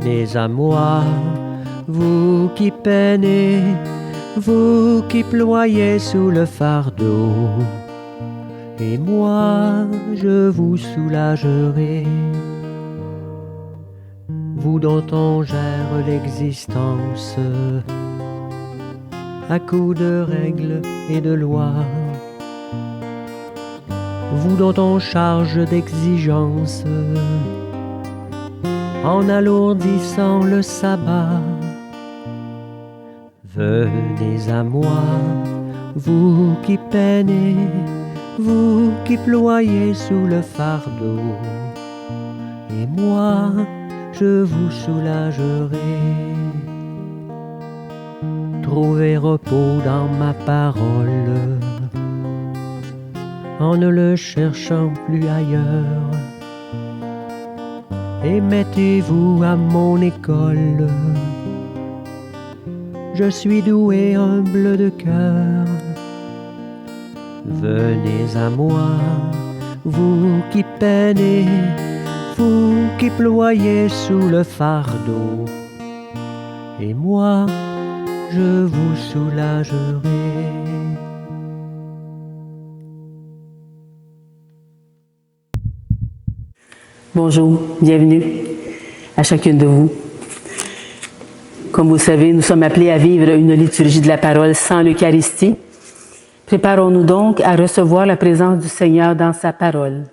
Venez à moi, vous qui peinez, vous qui ployez sous le fardeau, et moi je vous soulagerai. Vous dont on gère l'existence à coups de règles et de lois, vous dont on charge d'exigences en alourdissant le sabbat. Venez à moi, vous qui peinez, vous qui ployez sous le fardeau, et moi je vous soulagerai. Trouvez repos dans ma parole, en ne le cherchant plus ailleurs, et mettez-vous à mon école. Je suis doux et humble de cœur. Venez à moi, vous qui peinez, vous qui ployez sous le fardeau, et moi je vous soulagerai. Bonjour, bienvenue à chacune de vous. Comme vous le savez, nous sommes appelés à vivre une liturgie de la parole sans l'Eucharistie. Préparons-nous donc à recevoir la présence du Seigneur dans sa parole.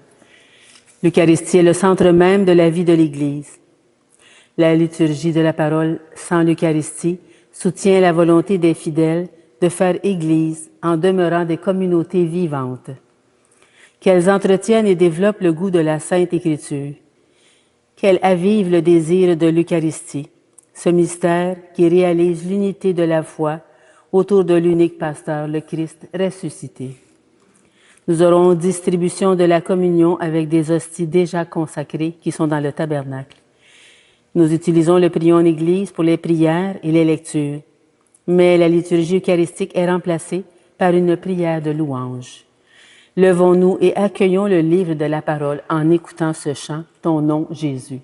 L'Eucharistie est le centre même de la vie de l'Église. La liturgie de la parole sans l'Eucharistie soutient la volonté des fidèles de faire Église en demeurant des communautés vivantes. Qu'elles entretiennent et développent le goût de la Sainte Écriture. Qu'elles avivent le désir de l'Eucharistie, ce mystère qui réalise l'unité de la foi autour de l'unique pasteur, le Christ ressuscité. Nous aurons distribution de la communion avec des hosties déjà consacrées qui sont dans le tabernacle. Nous utilisons le prion en Église pour les prières et les lectures, mais la liturgie eucharistique est remplacée par une prière de louange. Levons-nous et accueillons le livre de la parole en écoutant ce chant, Ton nom, Jésus.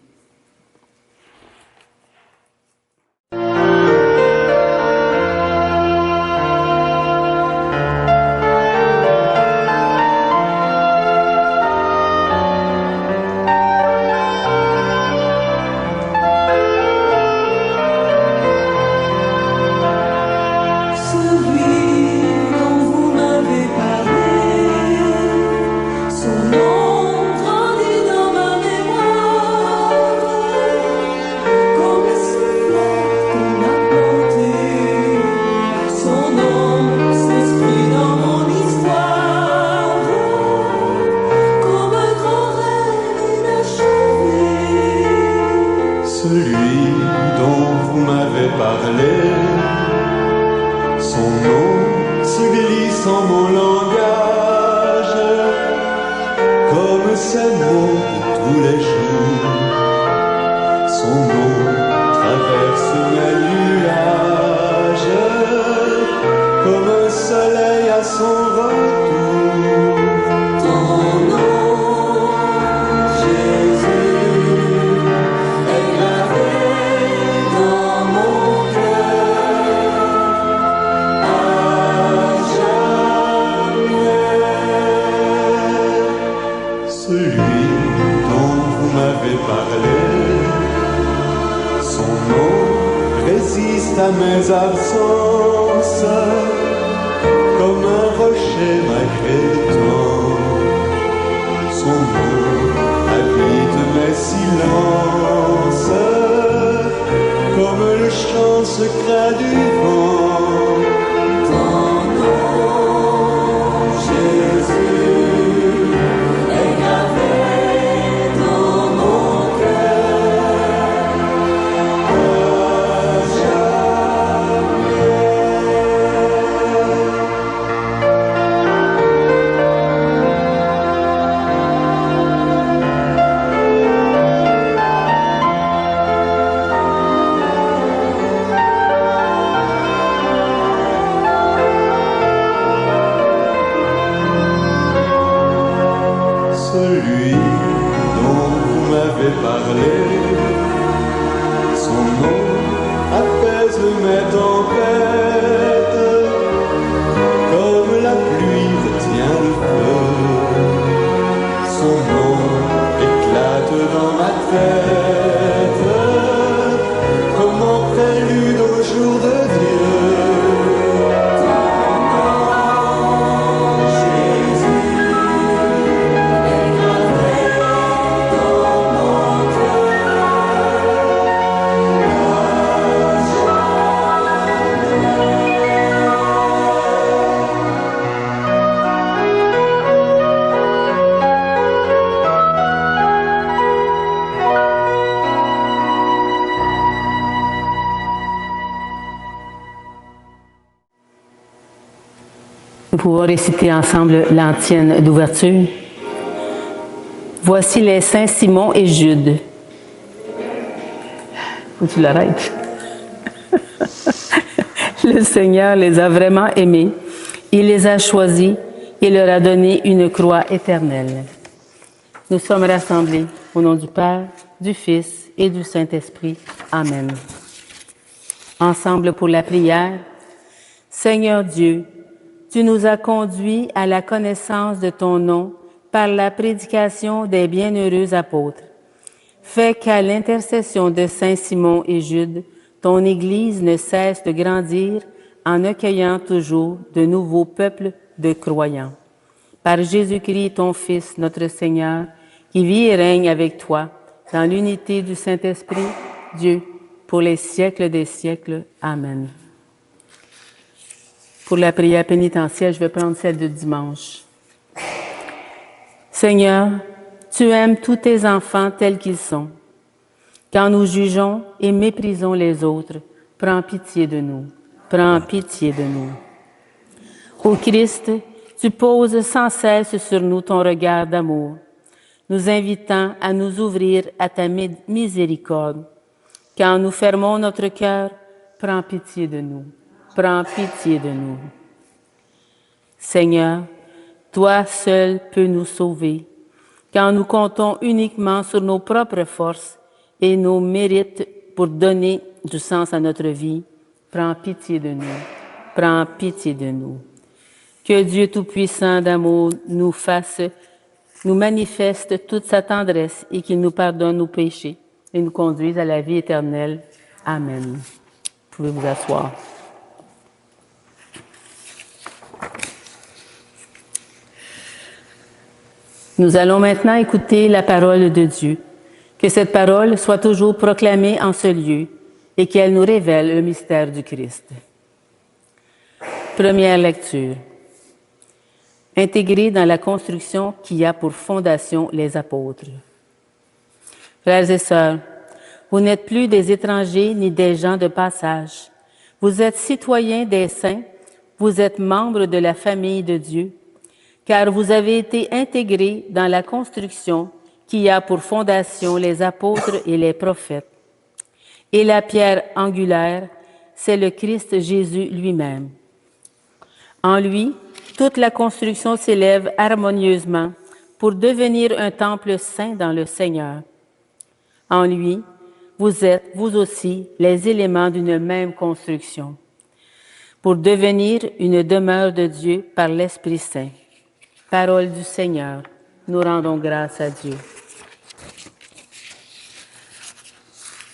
Nous pouvons réciter ensemble l'antienne d'ouverture. Voici les saints Simon et Jude. Faut que tu l'arrêtes. Le Seigneur les a vraiment aimés. Il les a choisis et leur a donné une croix éternelle. Nous sommes rassemblés au nom du Père, du Fils et du Saint-Esprit. Amen. Ensemble pour la prière. Seigneur Dieu, tu nous as conduits à la connaissance de ton nom par la prédication des bienheureux apôtres. Fais qu'à l'intercession de Saint Simon et Jude, ton Église ne cesse de grandir en accueillant toujours de nouveaux peuples de croyants. Par Jésus-Christ, ton Fils, notre Seigneur, qui vit et règne avec toi dans l'unité du Saint-Esprit, Dieu, pour les siècles des siècles. Amen. Pour la prière pénitentielle, je vais prendre celle de dimanche. Seigneur, tu aimes tous tes enfants tels qu'ils sont. Quand nous jugeons et méprisons les autres, prends pitié de nous. Prends pitié de nous. Ô Christ, tu poses sans cesse sur nous ton regard d'amour, nous invitant à nous ouvrir à ta miséricorde. Quand nous fermons notre cœur, prends pitié de nous. Prends pitié de nous. Seigneur, toi seul peux nous sauver. Quand nous comptons uniquement sur nos propres forces et nos mérites pour donner du sens à notre vie, prends pitié de nous. Prends pitié de nous. Que Dieu Tout-Puissant d'amour nous manifeste toute sa tendresse et qu'il nous pardonne nos péchés et nous conduise à la vie éternelle. Amen. Vous pouvez vous asseoir. Nous allons maintenant écouter la parole de Dieu. Que cette parole soit toujours proclamée en ce lieu et qu'elle nous révèle le mystère du Christ. Première lecture. Intégré dans la construction qui a pour fondation les apôtres. Frères et sœurs, vous n'êtes plus des étrangers ni des gens de passage. Vous êtes citoyens des saints, vous êtes membres de la famille de Dieu, car vous avez été intégrés dans la construction qui a pour fondation les apôtres et les prophètes. Et la pierre angulaire, c'est le Christ Jésus lui-même. En lui, toute la construction s'élève harmonieusement pour devenir un temple saint dans le Seigneur. En lui, vous êtes, vous aussi, les éléments d'une même construction, pour devenir une demeure de Dieu par l'Esprit Saint. Parole du Seigneur, nous rendons grâce à Dieu.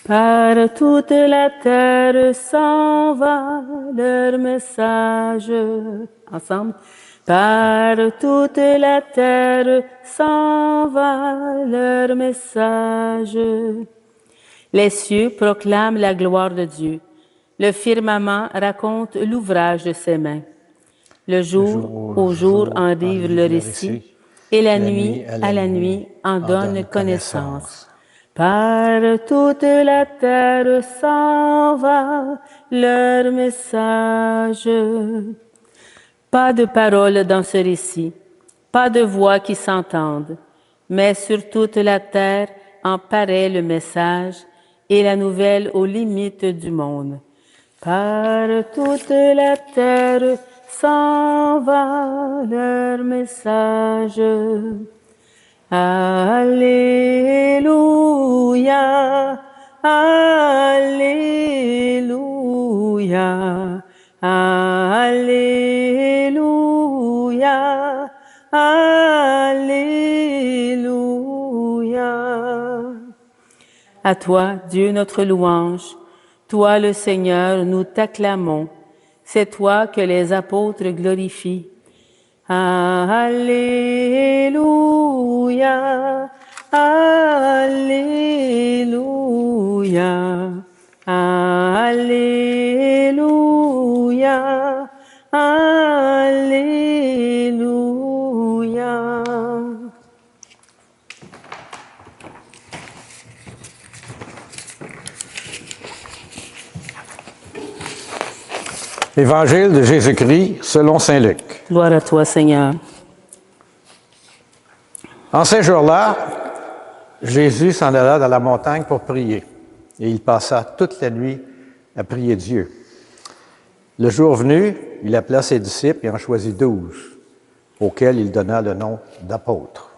Par toute la terre s'en va leur message. Ensemble. Par toute la terre s'en va leur message. Les cieux proclament la gloire de Dieu. Le firmament raconte l'ouvrage de ses mains. Le jour au jour en livre le récit, et la nuit à la nuit en donne connaissance. Par toute la terre s'en va leur message. Pas de paroles dans ce récit, pas de voix qui s'entendent, mais sur toute la terre en paraît le message et la nouvelle aux limites du monde. Par toute la terre s'en va leur message. Alléluia, Alléluia, Alléluia, Alléluia. À toi, Dieu notre louange, toi le Seigneur, nous t'acclamons. C'est toi que les apôtres glorifient. Alléluia, Alléluia, Alléluia, Alléluia. Évangile de Jésus-Christ selon saint Luc. Gloire à toi, Seigneur. En ces jours-là, Jésus s'en alla dans la montagne pour prier, et il passa toute la nuit à prier Dieu. Le jour venu, il appela ses disciples et en choisit 12, auxquels il donna le nom d'apôtres.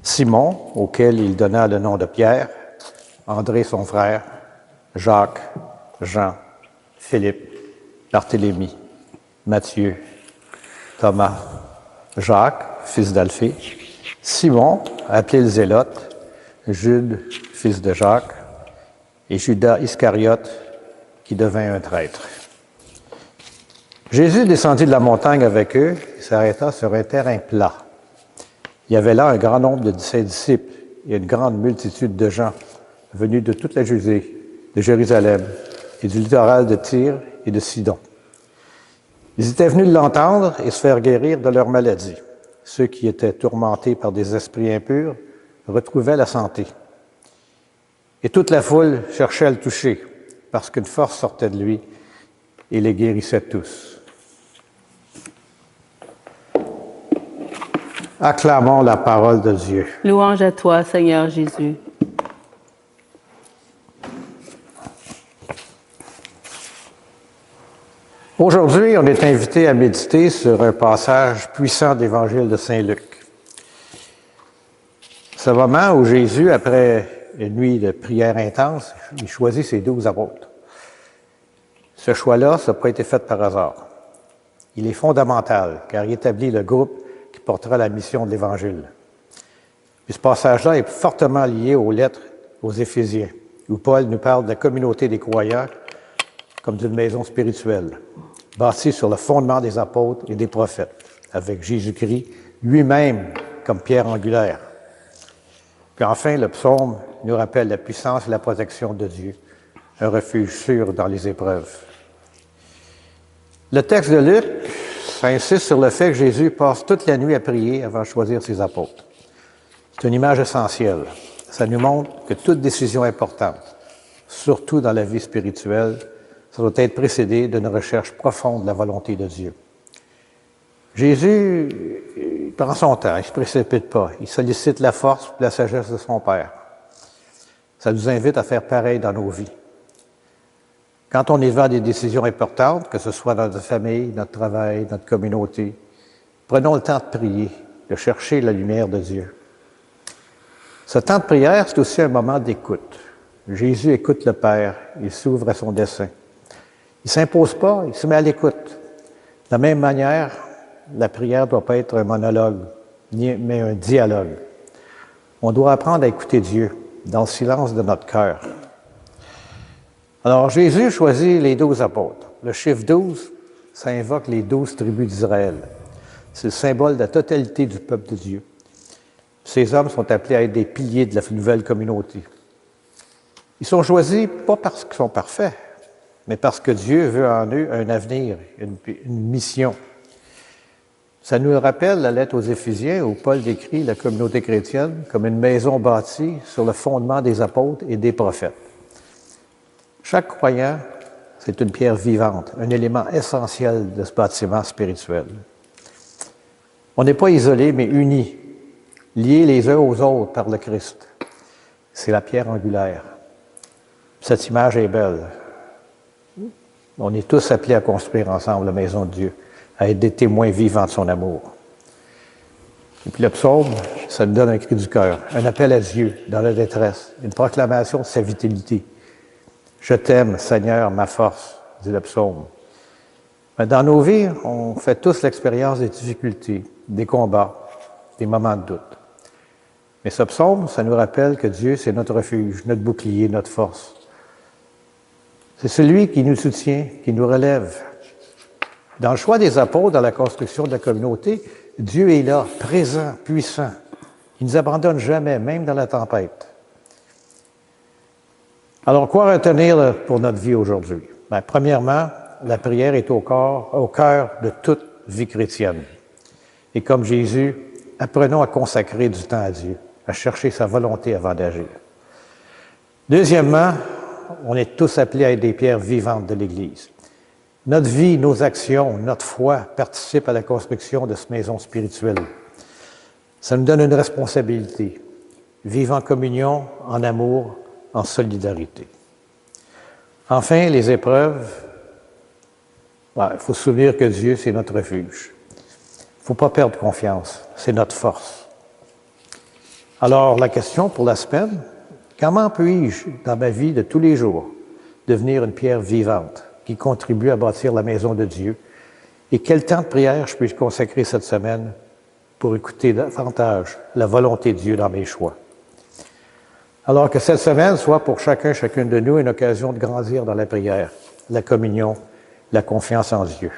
Simon, auquel il donna le nom de Pierre, André son frère, Jacques, Jean, Philippe, Barthélemy, Matthieu, Thomas, Jacques, fils d'Alphée, Simon, appelé le Zélote, Jude, fils de Jacques, et Judas Iscariote, qui devint un traître. Jésus descendit de la montagne avec eux et s'arrêta sur un terrain plat. Il y avait là un grand nombre de ses disciples et une grande multitude de gens venus de toute la Judée, de Jérusalem et du littoral de Tyr et de Sidon. Ils étaient venus l'entendre et se faire guérir de leur maladie. Ceux qui étaient tourmentés par des esprits impurs retrouvaient la santé. Et toute la foule cherchait à le toucher, parce qu'une force sortait de lui et les guérissait tous. Acclamons la parole de Dieu. Louange à toi, Seigneur Jésus. Aujourd'hui, on est invité à méditer sur un passage puissant de l'Évangile de saint Luc. C'est le moment où Jésus, après une nuit de prière intense, il choisit ses 12 apôtres. Ce choix-là, ça n'a pas été fait par hasard. Il est fondamental, car il établit le groupe qui portera la mission de l'Évangile. Puis ce passage-là est fortement lié aux lettres aux Éphésiens, où Paul nous parle de la communauté des croyants comme d'une maison spirituelle, bâtie sur le fondement des apôtres et des prophètes, avec Jésus-Christ lui-même comme pierre angulaire. Puis enfin, le psaume nous rappelle la puissance et la protection de Dieu, un refuge sûr dans les épreuves. Le texte de Luc insiste sur le fait que Jésus passe toute la nuit à prier avant de choisir ses apôtres. C'est une image essentielle. Ça nous montre que toute décision importante, surtout dans la vie spirituelle, ça doit être précédé d'une recherche profonde de la volonté de Dieu. Jésus il prend son temps, il ne se précipite pas, il sollicite la force et la sagesse de son Père. Ça nous invite à faire pareil dans nos vies. Quand on est devant des décisions importantes, que ce soit dans notre famille, notre travail, notre communauté, prenons le temps de prier, de chercher la lumière de Dieu. Ce temps de prière, c'est aussi un moment d'écoute. Jésus écoute le Père, il s'ouvre à son dessein. Il ne s'impose pas, il se met à l'écoute. De la même manière, la prière ne doit pas être un monologue, mais un dialogue. On doit apprendre à écouter Dieu dans le silence de notre cœur. Alors, Jésus choisit les 12 apôtres. Le chiffre 12, ça invoque les 12 tribus d'Israël. C'est le symbole de la totalité du peuple de Dieu. Ces hommes sont appelés à être des piliers de la nouvelle communauté. Ils sont choisis pas parce qu'ils sont parfaits, mais parce que Dieu veut en eux un avenir, une mission. Ça nous rappelle la lettre aux Éphésiens où Paul décrit la communauté chrétienne comme une maison bâtie sur le fondement des apôtres et des prophètes. Chaque croyant, c'est une pierre vivante, un élément essentiel de ce bâtiment spirituel. On n'est pas isolés, mais unis, liés les uns aux autres par le Christ. C'est la pierre angulaire. Cette image est belle. On est tous appelés à construire ensemble la maison de Dieu, à être des témoins vivants de son amour. Et puis le psaume, ça nous donne un cri du cœur, un appel à Dieu dans la détresse, une proclamation de sa vitalité. Je t'aime, Seigneur, ma force, dit le psaume. Mais dans nos vies, on fait tous l'expérience des difficultés, des combats, des moments de doute. Mais ce psaume, ça nous rappelle que Dieu, c'est notre refuge, notre bouclier, notre force. C'est celui qui nous soutient, qui nous relève. Dans le choix des apôtres, dans la construction de la communauté, Dieu est là, présent, puissant. Il ne nous abandonne jamais, même dans la tempête. Alors, quoi retenir pour notre vie aujourd'hui? Bien, premièrement, la prière est au cœur de toute vie chrétienne. Et comme Jésus, apprenons à consacrer du temps à Dieu, à chercher sa volonté avant d'agir. Deuxièmement, on est tous appelés à être des pierres vivantes de l'Église. Notre vie, nos actions, notre foi participent à la construction de cette maison spirituelle. Ça nous donne une responsabilité. Vivre en communion, en amour, en solidarité. Enfin, les épreuves, il faut se souvenir que Dieu, c'est notre refuge. Il ne faut pas perdre confiance, c'est notre force. Alors, la question pour la semaine, comment puis-je, dans ma vie de tous les jours, devenir une pierre vivante qui contribue à bâtir la maison de Dieu? Et quel temps de prière je puis consacrer cette semaine pour écouter davantage la volonté de Dieu dans mes choix? Alors que cette semaine soit pour chacune de nous une occasion de grandir dans la prière, la communion, la confiance en Dieu.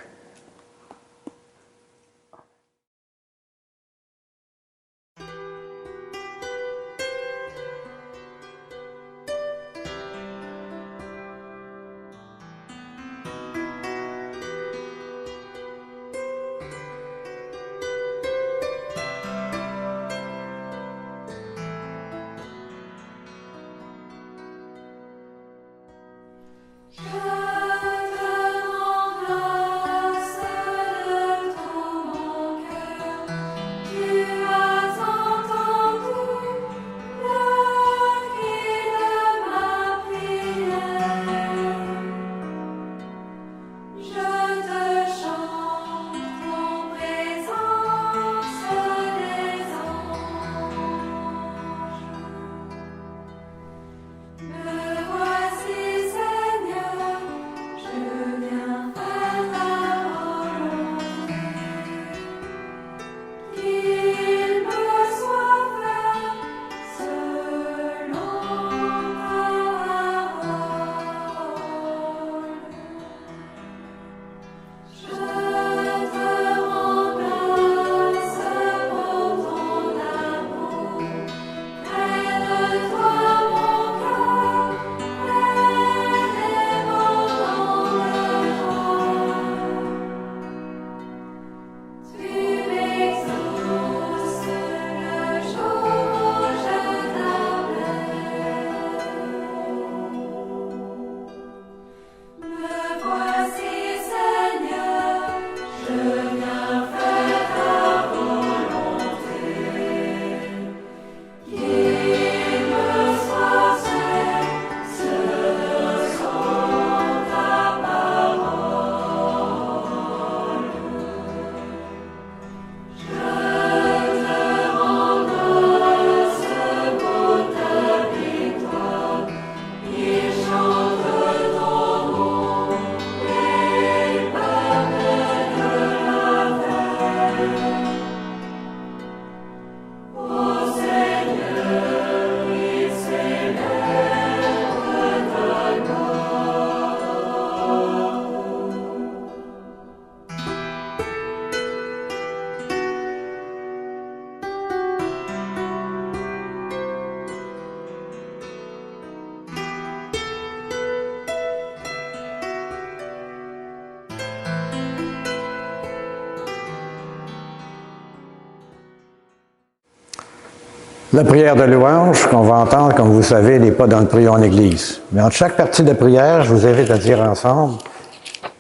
La prière de louange qu'on va entendre, comme vous le savez, n'est pas dans le prion en Église. Mais entre chaque partie de prière, je vous invite à dire ensemble,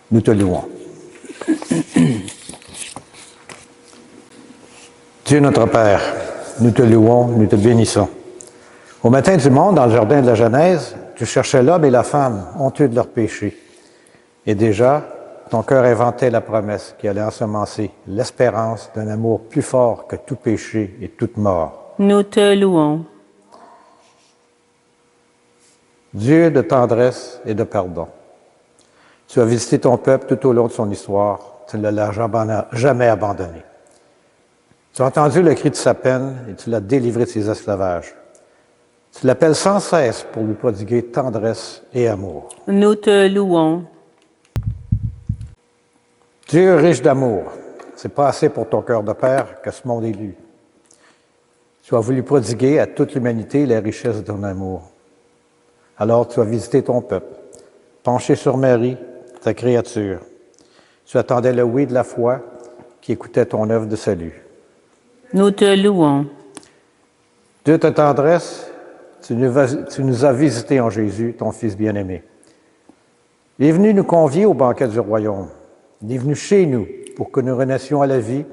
nous te louons. Dieu notre Père, nous te louons, nous te bénissons. Au matin du monde, dans le jardin de la Genèse, tu cherchais l'homme et la femme, honteux de leurs péchés. Et déjà, ton cœur inventait la promesse qui allait ensemencer l'espérance d'un amour plus fort que tout péché et toute mort. Nous te louons. Dieu de tendresse et de pardon. Tu as visité ton peuple tout au long de son histoire. Tu ne l'as jamais abandonné. Tu as entendu le cri de sa peine et tu l'as délivré de ses esclavages. Tu l'appelles sans cesse pour lui prodiguer tendresse et amour. Nous te louons. Dieu riche d'amour. C'est pas assez pour ton cœur de père que ce monde élu. Tu as voulu prodiguer à toute l'humanité la richesse de ton amour. Alors tu as visité ton peuple, penché sur Marie, ta créature. Tu attendais le oui de la foi qui écoutait ton œuvre de salut. Nous te louons. Dieu de ta tendresse, tu nous as visités en Jésus, ton Fils bien-aimé. Il est venu nous convier au banquet du royaume. Il est venu chez nous pour que nous renaissions à la vie.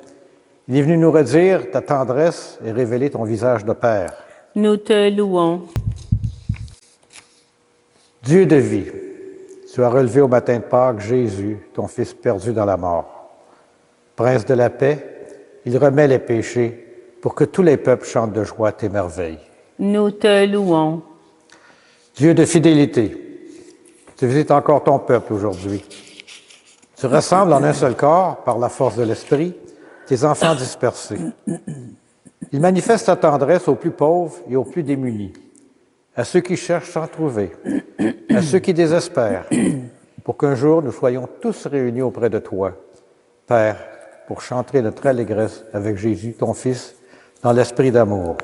Il est venu nous redire ta tendresse et révéler ton visage de Père. Nous te louons. Dieu de vie, tu as relevé au matin de Pâques Jésus, ton Fils perdu dans la mort. Prince de la paix, il remet les péchés pour que tous les peuples chantent de joie tes merveilles. Nous te louons. Dieu de fidélité, tu visites encore ton peuple aujourd'hui. Tu rassembles en un seul corps, par la force de l'Esprit, tes enfants dispersés. Il manifeste ta tendresse aux plus pauvres et aux plus démunis, à ceux qui cherchent sans trouver, à ceux qui désespèrent, pour qu'un jour nous soyons tous réunis auprès de toi, Père, pour chanter notre allégresse avec Jésus, ton Fils, dans l'esprit d'amour.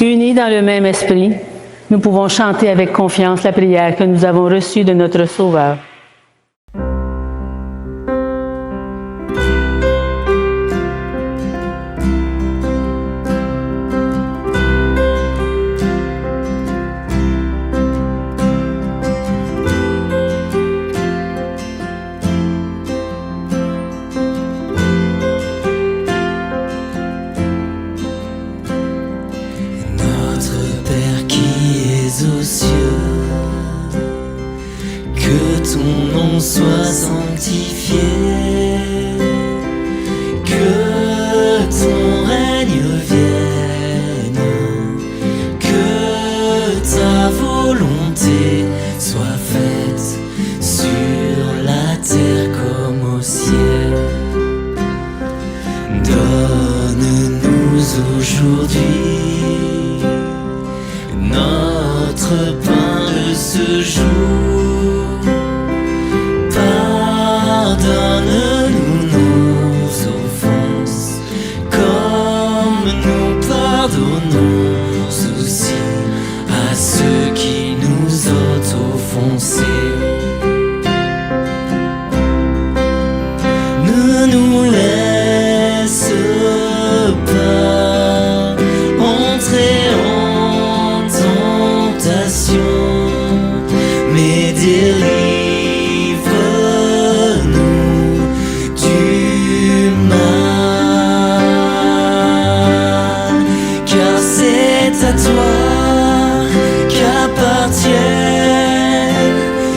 Unis dans le même esprit, nous pouvons chanter avec confiance la prière que nous avons reçue de notre Sauveur. Sois sanctifié, que ton règne vienne, que ta volonté soit faite sur la terre comme au ciel. Donne-nous aujourd'hui notre pain de ce jour. Pardonne-nous nos offenses, comme nous pardonnons aussi à ceux qui nous ont offensés. Ne nous laisse pas entrer en tentation, mais délivre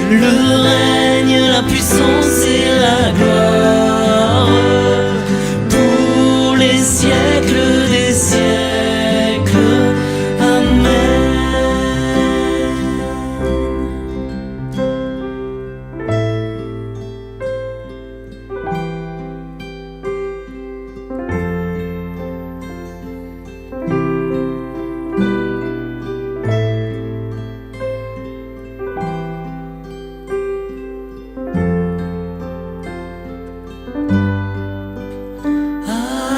le règne, la puissance et la gloire pour les siècles des siècles. Amen.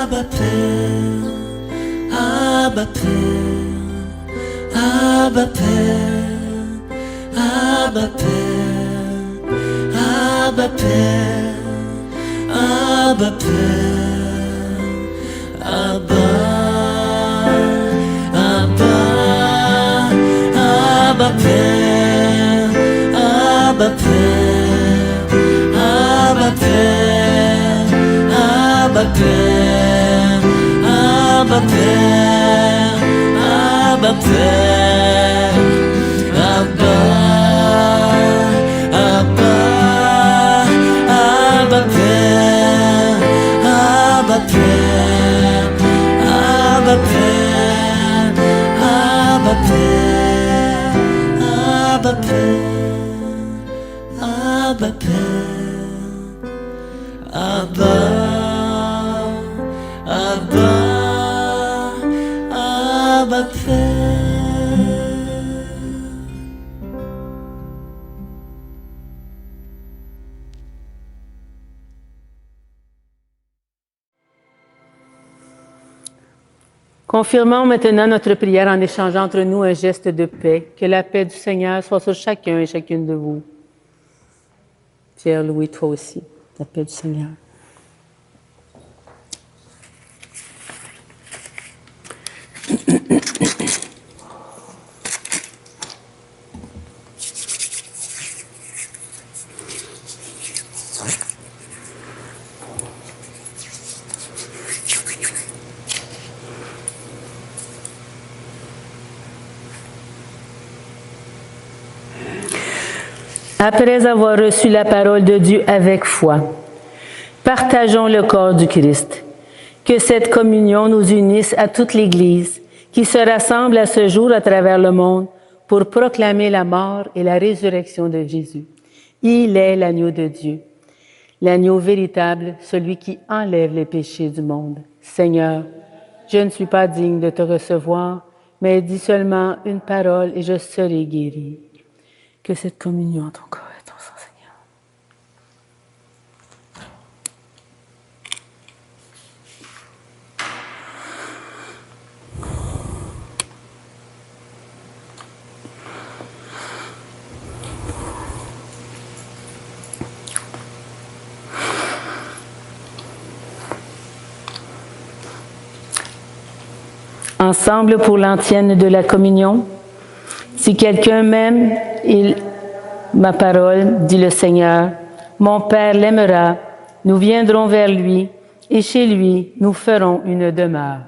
Abba Père, Abba Père, Abba Père, Abba Père, Abba Père, Abba Père, Abba, Abba, Abba Père, Abba Père, Abba Père, Abba Père, Abba Père, Abba Père, Abba, Abba, Abba Père, Abba Père, Abba Père, Abba Père, Abba Père, Abba Père, Abba, Abba, Abba Père. Confirmons maintenant notre prière en échangeant entre nous un geste de paix. Que la paix du Seigneur soit sur chacun et chacune de vous. Pierre-Louis, toi aussi, la paix du Seigneur. Après avoir reçu la parole de Dieu avec foi, partageons le corps du Christ. Que cette communion nous unisse à toute l'Église qui se rassemble à ce jour à travers le monde pour proclamer la mort et la résurrection de Jésus. Il est l'agneau de Dieu, l'agneau véritable, celui qui enlève les péchés du monde. Seigneur, je ne suis pas digne de te recevoir, mais dis seulement une parole et je serai guéri. Que cette communion en ton corps et ton sang, Seigneur. Ensemble pour l'antienne de la communion. Si quelqu'un m'aime, ma parole, dit le Seigneur, mon Père l'aimera, nous viendrons vers lui, et chez lui, nous ferons une demeure.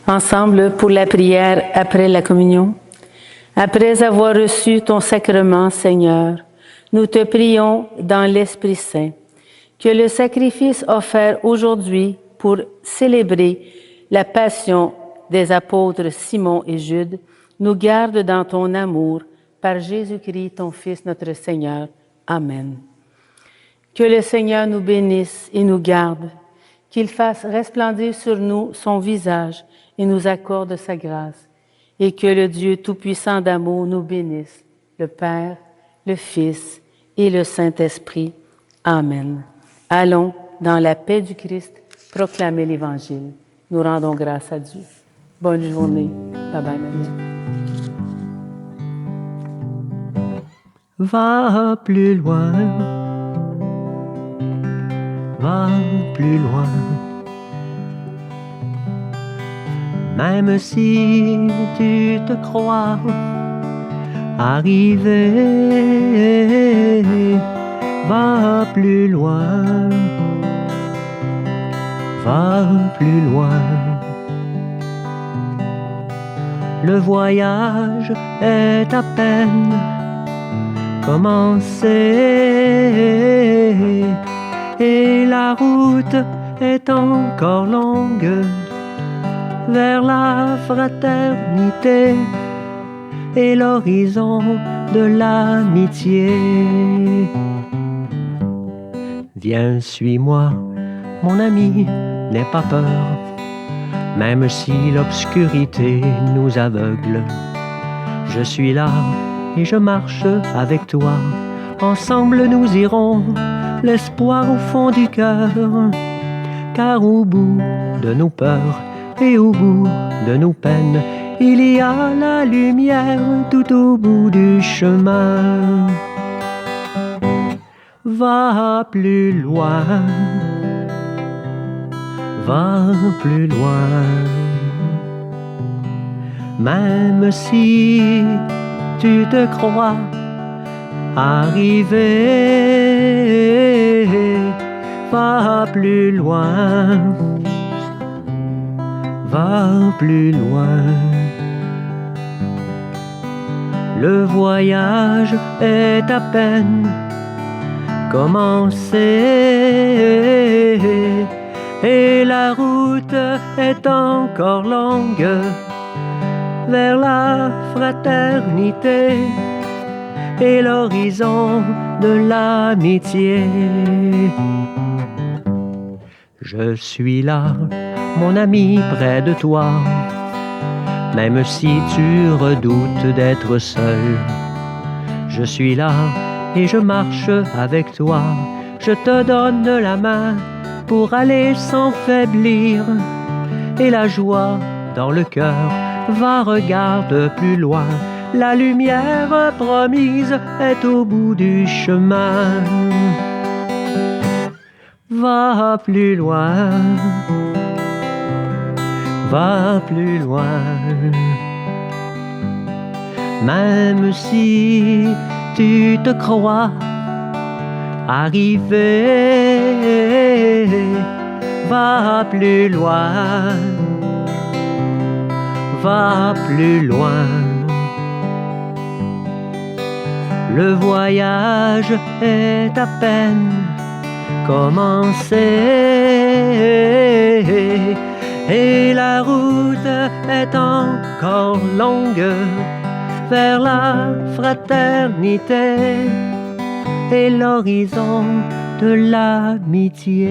Ensemble pour la prière après la communion. Après avoir reçu ton sacrement, Seigneur, nous te prions dans l'Esprit Saint que le sacrifice offert aujourd'hui pour célébrer la passion des apôtres Simon et Jude nous garde dans ton amour par Jésus-Christ, ton Fils, notre Seigneur. Amen. Que le Seigneur nous bénisse et nous garde, qu'il fasse resplendir sur nous son visage et nous accorde sa grâce, et que le Dieu Tout-Puissant d'amour nous bénisse, le Père, le Fils et le Saint-Esprit. Amen. Allons, dans la paix du Christ, proclamer l'Évangile. Nous rendons grâce à Dieu. Bonne journée. Bye bye, Marie. Va plus loin, va plus loin. Même si tu te crois arrivé, va plus loin, va plus loin. Le voyage est à peine commencé et la route est encore longue vers la fraternité et l'horizon de l'amitié. Viens, suis-moi, mon ami, n'aie pas peur, même si l'obscurité nous aveugle. Je suis là et je marche avec toi. Ensemble nous irons, l'espoir au fond du cœur, car au bout de nos peurs et au bout de nos peines, il y a la lumière tout au bout du chemin. Va plus loin, va plus loin. Même si tu te crois arrivé, va plus loin, va plus loin. Le voyage est à peine commencé et la route est encore longue vers la fraternité et l'horizon de l'amitié. Je suis là, mon ami, près de toi, même si tu redoutes d'être seul. Je suis là et je marche avec toi. Je te donne la main pour aller sans faiblir. Et la joie dans le cœur, va, regarde plus loin. La lumière promise est au bout du chemin. Va plus loin, va plus loin. Même si tu te crois arrivé, va plus loin, va plus loin. Le voyage est à peine commencé et la route est encore longue vers la fraternité et l'horizon de l'amitié.